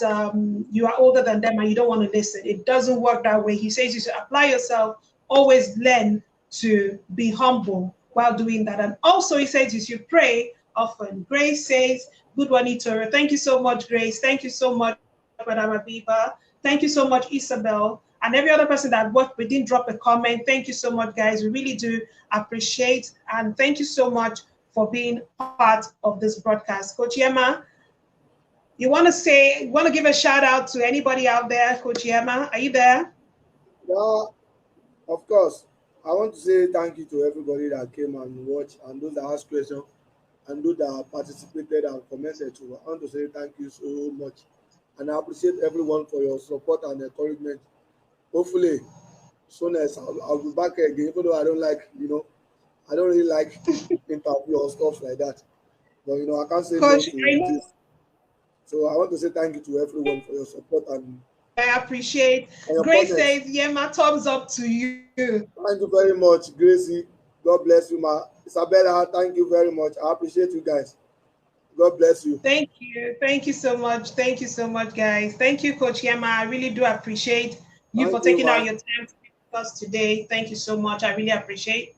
you are older than them and you don't want to listen. It doesn't work that way. He says you should apply yourself, always learn to be humble while doing that. And also, he says you should pray often. Grace says, good one, Itoro. Thank you so much, Grace. Thank you so much, Madam Abiba. Thank you so much, Isabel. And every other person that worked, we didn't drop a comment. Thank you so much, guys. We really do appreciate. And thank you so much for being part of this broadcast. Coach Yema, you want to give a shout out to anybody out there, Coach Yema? Are you there? Yeah, of course. I want to say thank you to everybody that came and watched and those that asked questions. and those that participated and commented too. I want to say thank you so much. And I appreciate everyone for your support and encouragement. Hopefully, soon as I'll be back again, even though I don't like, I don't really like interview or stuff like that. But I can't say no Coach, to this. So I want to say thank you to everyone for your support I appreciate. and your Grace comments. says, yeah, my thumbs up to you. Thank you very much, Gracie. God bless you, ma. Isabella, thank you very much. I appreciate you guys. God bless you. Thank you. Thank you so much. Thank you so much, guys. Thank you, Coach Yema. I really do appreciate you for Thank you, taking out ma. your time to be with us today. Thank you so much. I really appreciate.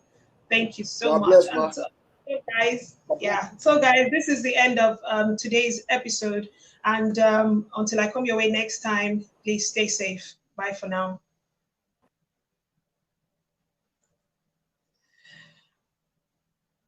Thank you so God much. bless, And ma. so guys, yeah. So guys, this is the end of today's episode. And until I come your way next time, please stay safe. Bye for now.